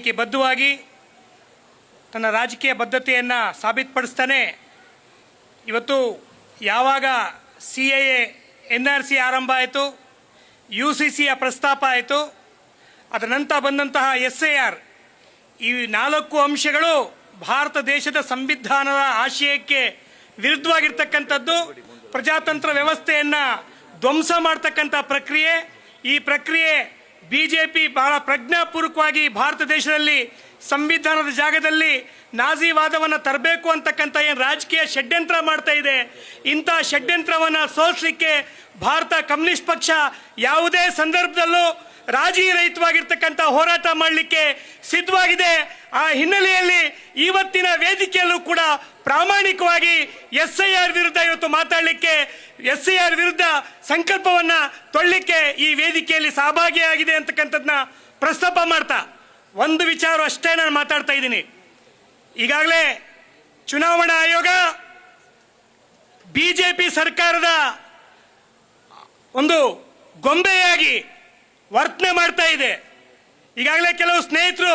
ರಾಜಕೀಯಕ್ಕೆ ಬದ್ಧವಾಗಿ ತನ್ನ ರಾಜಕೀಯ ಬದ್ಧತೆಯನ್ನು ಸಾಬೀತುಪಡಿಸ್ತಾನೆ ಇವತ್ತು ಯಾವಾಗ CAA NRC ಆರಂಭ ಆಯಿತು, UCCಯ ಪ್ರಸ್ತಾಪ ಆಯಿತು, ಅದರ ನಂತರ ಬಂದಂತಹ SIR, ಈ 4 ಅಂಶಗಳು ಭಾರತ ದೇಶದ ಸಂವಿಧಾನದ ಆಶಯಕ್ಕೆ ವಿರುದ್ಧವಾಗಿರ್ತಕ್ಕಂಥದ್ದು, ಪ್ರಜಾತಂತ್ರ ವ್ಯವಸ್ಥೆಯನ್ನು ಧ್ವಂಸ ಮಾಡ್ತಕ್ಕಂಥ ಪ್ರಕ್ರಿಯೆ. ಈ ಪ್ರಕ್ರಿಯೆ BJP ಬಹಳ ಪ್ರಜ್ಞಾಪೂರ್ವಕವಾಗಿ ಭಾರತ ದೇಶದಲ್ಲಿ ಸಂವಿಧಾನದ ಜಾಗದಲ್ಲಿ ನಾಜಿವಾದವನ್ನು ತರಬೇಕು ಅಂತಕ್ಕಂಥ ಏನು ರಾಜಕೀಯ ಷಡ್ಯಂತ್ರ ಮಾಡ್ತಾ ಇದೆ. ಇಂಥ ಷಡ್ಯಂತ್ರವನ್ನು ಸೋಲಿಸಲಿಕ್ಕೆ ಭಾರತ ಕಮ್ಯುನಿಸ್ಟ್ ಪಕ್ಷ ಯಾವುದೇ ಸಂದರ್ಭದಲ್ಲೂ ರಾಜಿ ರಹಿತವಾಗಿರ್ತಕ್ಕಂಥ ಹೋರಾಟ ಮಾಡಲಿಕ್ಕೆ ಸಿದ್ಧವಾಗಿದೆ. ಆ ಹಿನ್ನೆಲೆಯಲ್ಲಿ ಇವತ್ತಿನ ವೇದಿಕೆಯಲ್ಲೂ ಕೂಡ ಪ್ರಾಮಾಣಿಕವಾಗಿ SIR ವಿರುದ್ಧ ಇವತ್ತು ಮಾತಾಡಲಿಕ್ಕೆ, SIR ವಿರುದ್ಧ ಸಂಕಲ್ಪವನ್ನು ತೊಡಲಿಕ್ಕೆ ಈ ವೇದಿಕೆಯಲ್ಲಿ ಸಹಭಾಗಿಯಾಗಿದೆ ಅಂತಕ್ಕಂಥದ್ದನ್ನ ಪ್ರಸ್ತಾಪ ಮಾಡ್ತಾ ಒಂದು ವಿಚಾರ ಅಷ್ಟೇ ನಾನು ಮಾತಾಡ್ತಾ ಇದ್ದೀನಿ. ಈಗಾಗಲೇ ಚುನಾವಣಾ ಆಯೋಗ BJP ಸರ್ಕಾರದ ಒಂದು ಗೊಂಬೆಯಾಗಿ ವರ್ತನೆ ಮಾಡ್ತಾ ಇದೆ. ಈಗಾಗಲೇ ಕೆಲವು ಸ್ನೇಹಿತರು,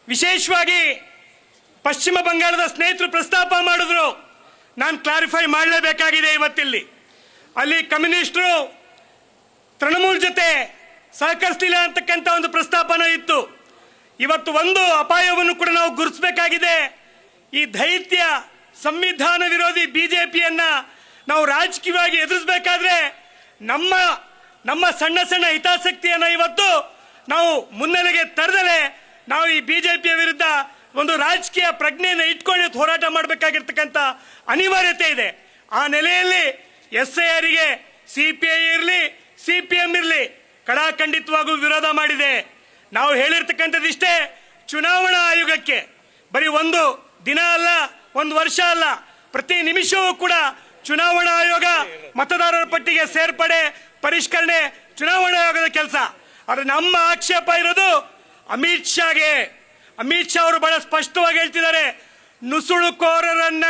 ವಿಶೇಷವಾಗಿ ಪಶ್ಚಿಮ ಬಂಗಾಳದ ಸ್ನೇಹಿತರು ಪ್ರಸ್ತಾಪ ಮಾಡಿದ್ರು. ನಾನು ಕ್ಲಾರಿಫೈ ಮಾಡಲೇಬೇಕಾಗಿದೆ ಇವತ್ತಿಲ್ಲಿ. ಅಲ್ಲಿ ಕಮ್ಯುನಿಸ್ಟರು ತೃಣಮೂಲ ಜೊತೆ ಸಹಕರಿಸಲಿಲ್ಲ ಅಂತಕ್ಕಂಥ ಒಂದು ಪ್ರಸ್ತಾಪನ ಇತ್ತು. ಇವತ್ತು ಒಂದು ಅಪಾಯವನ್ನು ಕೂಡ ನಾವು ಗುರುತಿಸಬೇಕಾಗಿದೆ. ಈ ದೈತ್ಯ ಸಂವಿಧಾನ ವಿರೋಧಿ BJPಯನ್ನು ನಾವು ರಾಜಕೀಯವಾಗಿ ಎದುರಿಸಬೇಕಾದ್ರೆ ನಮ್ಮ ಸಣ್ಣ ಸಣ್ಣ ಹಿತಾಸಕ್ತಿಯನ್ನು ಇವತ್ತು ನಾವು ಮುನ್ನೆಲೆಗೆ ತರದಲೆ ನಾವು ಈ BJPಯ ವಿರುದ್ಧ ಒಂದು ರಾಜಕೀಯ ಪ್ರಜ್ಞೆಯನ್ನು ಇಟ್ಕೊಂಡು ಹೋರಾಟ ಮಾಡಬೇಕಾಗಿರ್ತಕ್ಕಂಥ ಅನಿವಾರ್ಯತೆ ಇದೆ. ಆ ನೆಲೆಯಲ್ಲಿ SIRಗೆ CPI ಇರಲಿ, CPM ಇರಲಿ ಕಡಾಖಂಡಿತವಾಗೂ ವಿರೋಧ ಮಾಡಿದೆ. ನಾವು ಹೇಳಿರ್ತಕ್ಕಂಥದ್ದು ಇಷ್ಟೇ, ಚುನಾವಣಾ ಆಯೋಗಕ್ಕೆ ಬರೀ ಒಂದು ದಿನ ಅಲ್ಲ, ಒಂದು ವರ್ಷ ಅಲ್ಲ, ಪ್ರತಿ ನಿಮಿಷವೂ ಕೂಡ ಚುನಾವಣಾ ಆಯೋಗ ಮತದಾರರ ಪಟ್ಟಿಗೆ ಸೇರ್ಪಡೆ, ಪರಿಷ್ಕರಣೆ ಚುನಾವಣಾ ಆಯೋಗದ ಕೆಲಸ. ಆದರೆ ನಮ್ಮ ಆಕ್ಷೇಪ ಇರೋದು ಅಮಿತ್ ಶಾಗೆ. ಅಮಿತ್ ಶಾ ಅವರು ಬಹಳ ಸ್ಪಷ್ಟವಾಗಿ ಹೇಳ್ತಿದ್ದಾರೆ, ನುಸುಳುಕೋರರನ್ನ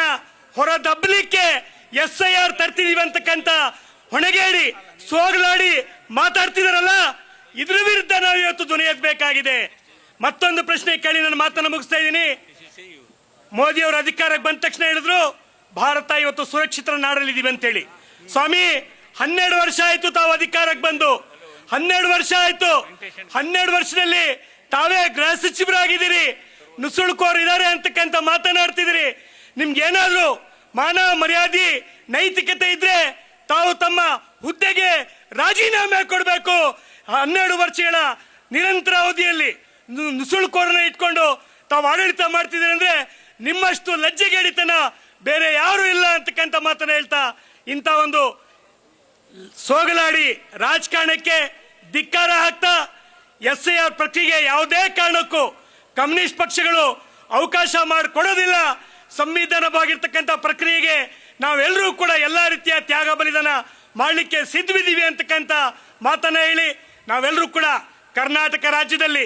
ಹೊರದಬ್ಬಲಿಕ್ಕೆ SIR ತರ್ತಿದೀವಿ ಅಂತಕ್ಕಂಥ ಹೊಣೆಗೇಡಿ ಸೋಗಲಾಡಿ ಮಾತಾಡ್ತಿದಾರಲ್ಲ, ಇದ್ರ ವಿರುದ್ಧ ನಾವು ಇವತ್ತು ಧ್ವನಿ ಎತ್ತಬೇಕಾಗಿದೆ. ಮತ್ತೊಂದು ಪ್ರಶ್ನೆ ಕೇಳಿ ನನ್ನ ಮಾತನ್ನು ಮುಗಿಸ್ತಾ ಇದ್ದೀನಿ. ಮೋದಿ ಅವರು ಅಧಿಕಾರಕ್ಕೆ ಬಂದ ತಕ್ಷಣ ಹೇಳಿದ್ರು ಭಾರತ ಇವತ್ತು ಸುರಕ್ಷಿತ ನಾಡಲ್ಲಿದ್ದೀವಿ ಅಂತೇಳಿ. ಸ್ವಾಮಿ, 12 ವರ್ಷ ಆಯ್ತು ತಾವು ಅಧಿಕಾರಕ್ಕೆ ಬಂದು, 12 ವರ್ಷ ಆಯ್ತು. 12 ವರ್ಷದಲ್ಲಿ ತಾವೇ ಗೃಹ ಸಚಿವರಾಗಿದ್ದೀರಿ, ನುಸುಳುಕೋರು ಇದ್ದಾರೆ ಅಂತಕ್ಕಂಥ ಮಾತನಾಡ್ತಿದ್ದೀರಿ. ನಿಮ್ಗೆ ಏನಾದ್ರು ಮಾನ ಮರ್ಯಾದೆ ನೈತಿಕತೆ ಇದ್ರೆ ತಾವು ತಮ್ಮ ಹುದ್ದೆಗೆ ರಾಜೀನಾಮೆ ಕೊಡಬೇಕು. 12 ವರ್ಷಗಳ ನಿರಂತರ ಅವಧಿಯಲ್ಲಿ ನುಸುಳುಕೋರನ್ನ ಇಟ್ಕೊಂಡು ತಾವು ಆಡಳಿತ ಮಾಡ್ತಿದ್ದೀರಿ ಅಂದ್ರೆ ನಿಮ್ಮಷ್ಟು ಲಜ್ಜೆಗೇಡಿತನ ಬೇರೆ ಯಾರು ಇಲ್ಲ ಅಂತಕ್ಕಂಥ ಮಾತನ್ನ ಹೇಳ್ತಾ, ಇಂಥ ಒಂದು ಸೋಗಲಾಡಿ ರಾಜಕಾರಣಕ್ಕೆ ಧಿಕ್ಕಾರ ಹಾಕ್ತಾ SIR ಪ್ರಕ್ರಿಯೆಗೆ ಯಾವುದೇ ಕಾರಣಕ್ಕೂ ಕಮ್ಯುನಿಸ್ಟ್ ಪಕ್ಷಗಳು ಅವಕಾಶ ಮಾಡಿಕೊಡೋದಿಲ್ಲ. ಸಂವಿಧಾನವಾಗಿರ್ತಕ್ಕಂಥ ಪ್ರಕ್ರಿಯೆಗೆ ನಾವೆಲ್ಲರೂ ಕೂಡ ಎಲ್ಲ ರೀತಿಯ ತ್ಯಾಗ ಬಲಿದಾನ ಮಾಡಲಿಕ್ಕೆ ಸಿದ್ಧವಿದ್ದೀವಿ ಅಂತಕ್ಕಂಥ ಮಾತನ್ನ ಹೇಳಿ, ನಾವೆಲ್ಲರೂ ಕೂಡ ಕರ್ನಾಟಕ ರಾಜ್ಯದಲ್ಲಿ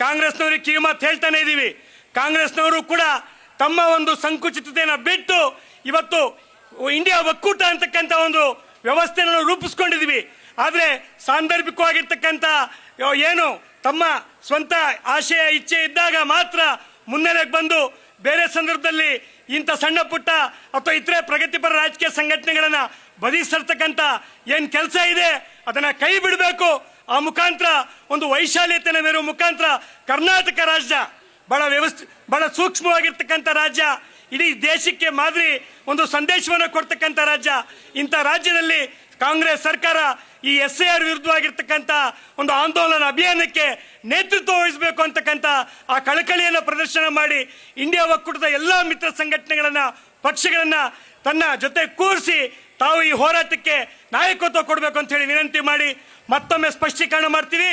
ಕಾಂಗ್ರೆಸ್ನವರಿಗೆ ಕಿವಿಮಾತು ಹೇಳ್ತಾನೆ ಇದ್ದೀವಿ. ಕಾಂಗ್ರೆಸ್ನವರು ಕೂಡ ತಮ್ಮ ಒಂದು ಸಂಕುಚಿತತೆಯನ್ನು ಬಿಟ್ಟು ಇವತ್ತು ಇಂಡಿಯಾ ಒಕ್ಕೂಟ ಅಂತಕ್ಕಂಥ ಒಂದು ವ್ಯವಸ್ಥೆಯನ್ನು ರೂಪಿಸ್ಕೊಂಡಿದ್ದೀವಿ. ಆದರೆ ಸಾಂದರ್ಭಿಕವಾಗಿರ್ತಕ್ಕಂಥ ಏನು ತಮ್ಮ ಸ್ವಂತ ಆಶಯ ಇಚ್ಛೆ ಇದ್ದಾಗ ಮಾತ್ರ ಮುನ್ನೆಲೆಗೆ ಬಂದು ಬೇರೆ ಸಂದರ್ಭದಲ್ಲಿ ಇಂಥ ಸಣ್ಣ ಪುಟ್ಟ ಅಥವಾ ಇತರೆ ಪ್ರಗತಿಪರ ರಾಜಕೀಯ ಸಂಘಟನೆಗಳನ್ನ ಬದಿಸರ್ತಕ್ಕಂಥ ಏನು ಕೆಲಸ ಇದೆ ಅದನ್ನ ಕೈ ಬಿಡಬೇಕು. ಆ ಮುಖಾಂತರ ಒಂದು ವೈಶಾಲ್ಯತೆಯನ್ನು ಮೇರುವ ಮುಖಾಂತರ ಕರ್ನಾಟಕ ರಾಜ್ಯ ಬಹಳ ಸೂಕ್ಷ್ಮವಾಗಿರ್ತಕ್ಕಂಥ ರಾಜ್ಯ, ಇಡೀ ದೇಶಕ್ಕೆ ಮಾದರಿ ಒಂದು ಸಂದೇಶವನ್ನು ಕೊಡ್ತಕ್ಕಂಥ ರಾಜ್ಯ. ಇಂಥ ರಾಜ್ಯದಲ್ಲಿ ಕಾಂಗ್ರೆಸ್ ಸರ್ಕಾರ ಈ SIR ವಿರುದ್ಧವಾಗಿರ್ತಕ್ಕಂಥ ಒಂದು ಆಂದೋಲನ ಅಭಿಯಾನಕ್ಕೆ ನೇತೃತ್ವ ವಹಿಸಬೇಕು ಅಂತಕ್ಕಂಥ ಆ ಕಳಕಳಿಯನ್ನು ಪ್ರದರ್ಶನ ಮಾಡಿ ಇಂಡಿಯಾ ಒಕ್ಕೂಟದ ಎಲ್ಲ ಮಿತ್ರ ಸಂಘಟನೆಗಳನ್ನ, ಪಕ್ಷಗಳನ್ನ ತನ್ನ ಜೊತೆ ಕೂರಿಸಿ ತಾವು ಈ ಹೋರಾಟಕ್ಕೆ ನಾಯಕತ್ವ ಕೊಡಬೇಕು ಅಂತ ಹೇಳಿ ವಿನಂತಿ ಮಾಡಿ ಮತ್ತೊಮ್ಮೆ ಸ್ಪಷ್ಟೀಕರಣ ಮಾಡ್ತೀವಿ.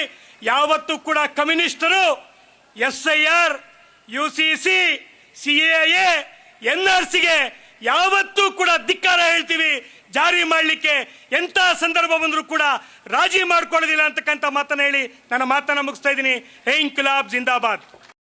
ಯಾವತ್ತೂ ಕೂಡ ಕಮ್ಯುನಿಸ್ಟರು SIR, UCC, CAA, NRCಗೆ ಯಾವತ್ತೂ ಕೂಡ ಧಿಕ್ಕಾರ ಹೇಳ್ತೀವಿ. ಜಾರಿ ಮಾಡಲಿಕ್ಕೆ ಎಂಥ ಸಂದರ್ಭ ಬಂದರೂ ಕೂಡ ರಾಜಿ ಮಾಡ್ಕೊಳ್ಳೋದಿಲ್ಲ ಅಂತಕ್ಕಂಥ ಮಾತನ್ನ ಹೇಳಿ ನನ್ನ ಮಾತನ್ನ ಮುಗಿಸ್ತಾ ಇದ್ದೀನಿ. ಇನ್ಕ್ಲಾಬ್ ಜಿಂದಾಬಾದ್.